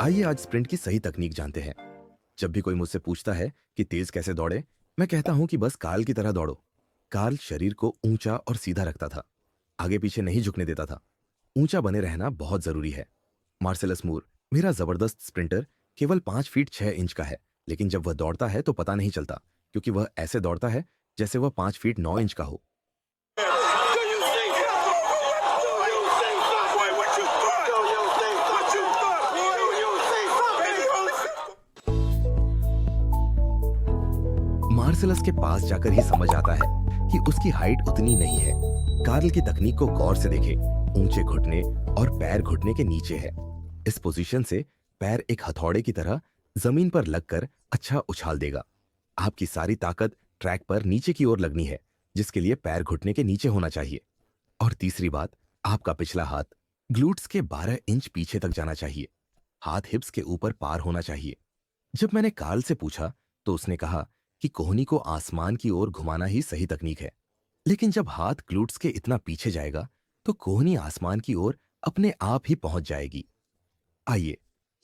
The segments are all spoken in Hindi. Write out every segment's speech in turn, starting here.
आइए आज स्प्रिंट की सही तकनीक जानते हैं। जब भी कोई मुझसे पूछता है कि तेज कैसे दौड़े, मैं कहता हूं कि बस कार्ल की तरह दौड़ो। कार्ल शरीर को ऊंचा और सीधा रखता था, आगे पीछे नहीं झुकने देता था। ऊंचा बने रहना बहुत जरूरी है। मार्सेलस मूर, मेरा जबरदस्त स्प्रिंटर, केवल 5 फीट 6 इंच का है, लेकिन जब वह दौड़ता है तो पता नहीं चलता, क्योंकि वह ऐसे दौड़ता है जैसे वह 5 फीट 9 इंच का हो। मार्सेलस के पास जाकर ही समझ आता है कि उसकी हाइट उतनी नहीं है। कार्ल की तकनीक को गौर से देखें। ऊंचे घुटने और पैर घुटने के नीचे है। इस पोजीशन से पैर एक हथौड़े की तरह जमीन पर लगकर अच्छा उछाल देगा। आपकी सारी ताकत ट्रैक पर नीचे की ओर लगनी है, जिसके लिए पैर घुटने के नीचे होना चाहिए। और तीसरी बात, आपका पिछला हाथ ग्लूट्स के 12 इंच पीछे तक जाना चाहिए। हाथ हिप्स के ऊपर पार होना चाहिए। जब मैंने कार्ल से पूछा तो उसने कहा कि कोहनी को आसमान की ओर घुमाना ही सही तकनीक है। लेकिन जब हाथ ग्लूट्स के इतना पीछे जाएगा तो कोहनी आसमान की ओर अपने आप ही पहुंच जाएगी। आइए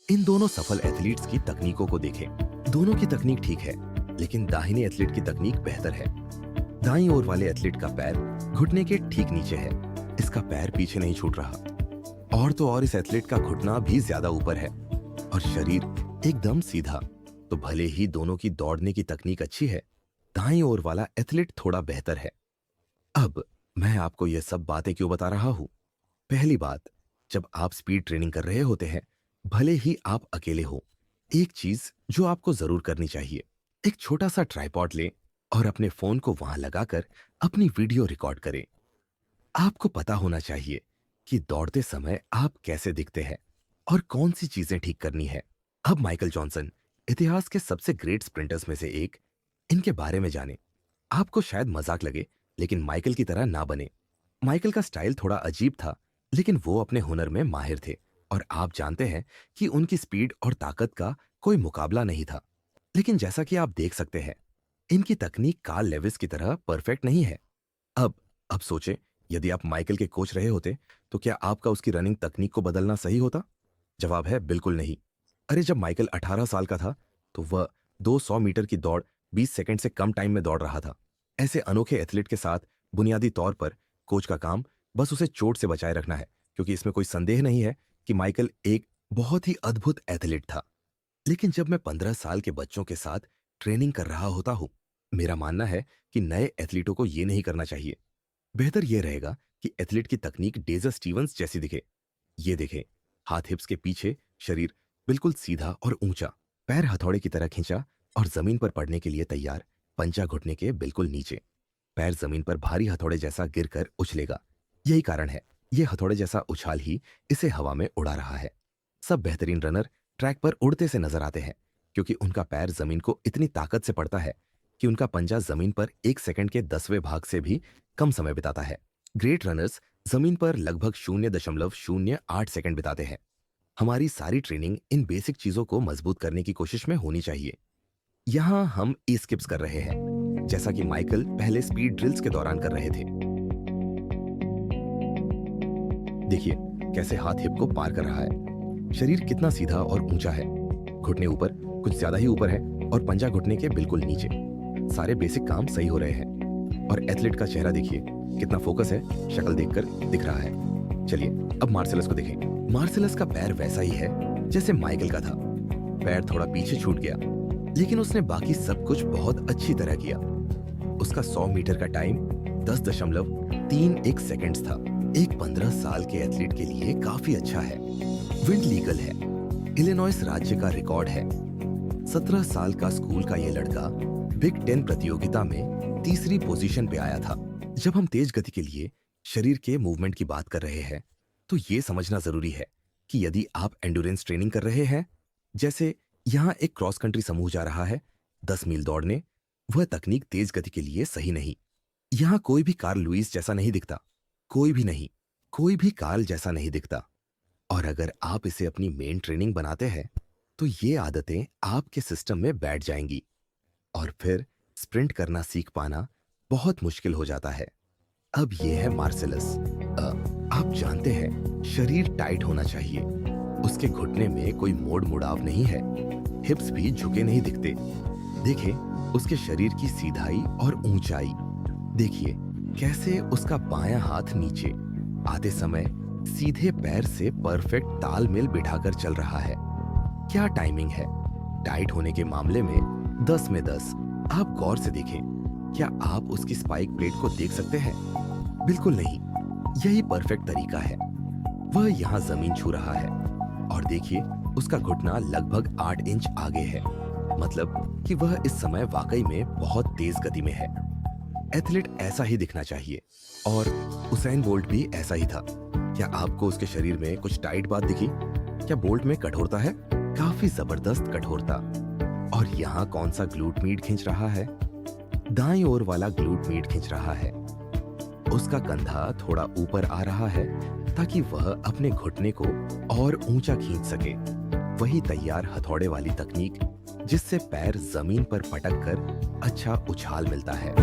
इन दोनों सफल एथलीट्स की तकनीकों को देखें। दोनों की तकनीक ठीक है, लेकिन दाहिने एथलीट की तकनीक बेहतर है। दाईं ओर वाले एथलीट का पैर घुटने के ठीक नीचे है। इसका पैर पीछे नहीं छूट रहा। और तो और इस एथलीट का घुटना भी ज्यादा ऊपर है और शरीर एकदम सीधा। तो भले ही दोनों की दौड़ने की तकनीक अच्छी है, दाईं ओर वाला एथलीट थोड़ा बेहतर है। अब मैं आपको यह सब बातें क्यों बता रहा हूं? पहली बात, जब आप स्पीड ट्रेनिंग कर रहे होते हैं, भले ही आप अकेले हो, एक चीज जो आपको जरूर करनी चाहिए, एक छोटा सा ट्राइपॉड लें और अपने फोन को वहां लगाकर अपनी वीडियो रिकॉर्ड करें। आपको पता होना चाहिए कि दौड़ते समय आप कैसे दिखते हैं और कौन सी चीजें ठीक करनी है। अब माइकल जॉनसन, इतिहास के सबसे ग्रेट स्प्रिंटर्स में से एक, इनके बारे में जानें। आपको शायद मजाक लगे, लेकिन माइकल की तरह ना बने। माइकल का स्टाइल थोड़ा अजीब था, लेकिन वो अपने हुनर में माहिर थे और आप जानते हैं कि उनकी स्पीड और ताकत का कोई मुकाबला नहीं था। लेकिन जैसा कि आप देख सकते हैं, इनकी तकनीक कार्ल लेविस की तरह परफेक्ट नहीं है। अब अब सोचें, यदि आप माइकल के कोच रहे होते तो क्या आपका उसकी रनिंग तकनीक को बदलना सही होता? जवाब है बिल्कुल नहीं। अरे जब माइकल 18 साल का था तो वह 200 मीटर की दौड़ 20 सेकंड से कम टाइम में दौड़ रहा था। ऐसे अनोखे एथलीट के साथ बुनियादी तौर पर कोच का काम बस उसे चोट से बचाए रखना है, क्योंकि इसमें कोई संदेह नहीं है कि माइकल एक बहुत ही अद्भुत एथलीट था। लेकिन जब मैं 15 साल के बच्चों के साथ ट्रेनिंग कर रहा होता हूं, मेरा मानना है कि नए एथलीटों को यह नहीं करना चाहिए। बेहतर यह रहेगा कि एथलीट की तकनीक डेजर स्टीवंस जैसी दिखे। ये देखें, हाथ हिप्स के पीछे, शरीर बिल्कुल सीधा और ऊंचा, पैर हथौड़े की तरह खींचा और जमीन पर पड़ने के लिए तैयार, पंजा घुटने के बिल्कुल नीचे। पैर जमीन पर भारी हथौड़े जैसा गिरकर उछलेगा। यही कारण है, यह हथौड़े जैसा उछाल ही इसे हवा में उड़ा रहा है। सब बेहतरीन रनर ट्रैक पर उड़ते से नजर आते हैं, क्योंकि उनका पैर जमीन को इतनी ताकत से पड़ता है कि उनका पंजा जमीन पर 1 सेकंड के 10वें भाग से भी कम समय बिताता है। ग्रेट रनर्स जमीन पर लगभग 0.08 सेकंड बिताते हैं। हमारी सारी ट्रेनिंग इन बेसिक चीजों को मजबूत करने की कोशिश में होनी चाहिए। यहाँ हम ई स्किप्स कर रहे हैं, जैसा कि माइकल पहले स्पीड ड्रिल्स के दौरान कर रहे थे। देखिए कैसे हाथ हिप को पार कर रहा है। शरीर कितना सीधा और ऊंचा है। घुटने ऊपर, कुछ ज्यादा ही ऊपर है, और पंजा घुटने के बिल्कुल नीचे। सारे बेसिक काम सही हो रहे हैं। और एथलीट का चेहरा देखिए, कितना फोकस है, शक्ल देखकर दिख रहा है। चलिए अब मार्सेलस को देखें। मार्सेलस का पैर वैसा ही है जैसे माइकल का था। पैर थोड़ा पीछे छूट गया, लेकिन उसने बाकी सब कुछ बहुत अच्छी तरह किया। उसका 100 मीटर का टाइम 10.31 सेकंड्स था। एक 15 साल के एथलीट के लिए काफी अच्छा है। विंड लीगल है। इलिनॉइस राज्य का रिकॉर्ड है। 17 साल का स्कूल का ये लड़का बिग 10 प्रतियोगिता में तीसरी पोजीशन पे आया था। जब हम तेज गति के लिए शरीर के मूवमेंट की बात कर रहे हैं, तो ये समझना जरूरी है कि यदि आप एंडोरेंस ट्रेनिंग कर रहे हैं, जैसे यहाँ एक क्रॉस कंट्री समूह जा रहा है 10 मील दौड़ने, वह तकनीक तेज गति के लिए सही नहीं। यहाँ कोई भी कार्ल लुईस जैसा नहीं दिखता। कोई भी नहीं। कोई भी कार्ल जैसा नहीं दिखता। और अगर आप इसे अपनी मेन ट्रेनिंग बनाते हैं, तो ये आदतें आपके सिस्टम में बैठ जाएंगी और फिर स्प्रिंट करना सीख पाना बहुत मुश्किल हो जाता है। अब ये है मार्सेलस। आप जानते हैं, शरीर टाइट होना चाहिए। उसके घुटने में कोई मोड़ मुड़ाव नहीं है, हिप्स भी झुके नहीं दिखते। देखिए उसके शरीर की सीधाई और ऊंचाई। देखिए कैसे उसका बायां हाथ नीचे आते समय सीधे पैर से परफेक्ट तालमेल बिठाकर चल रहा है। क्या टाइमिंग है! टाइट होने के मामले में 10 में 10। आप गौर से देखें, क्या आप उसकी स्पाइक प्लेट को देख सकते हैं? बिल्कुल नहीं। यही परफेक्ट तरीका है। वह यहाँ जमीन छू रहा है और देखिए उसका घुटना लगभग 8 इंच आगे है, मतलब कि वह इस समय वाकई में बहुत तेज गति में है। एथलीट ऐसा ही दिखना चाहिए और उसैन बोल्ट भी ऐसा ही था। क्या आपको उसके शरीर में कुछ टाइट बात दिखी? क्या बोल्ट में कठोरता है? काफी जबरदस्त कठोरता। और यहाँ कौन सा ग्लूट मीट खींच रहा है? दाईं ओर वाला ग्लूट मीट खींच रहा है। उसका कंधा थोड़ा ऊपर आ रहा है ताकि वह अपने घुटने को और ऊंचा खींच सके। वही तैयार हथौड़े वाली तकनीक जिससे पैर जमीन पर पटक कर अच्छा उछाल मिलता है।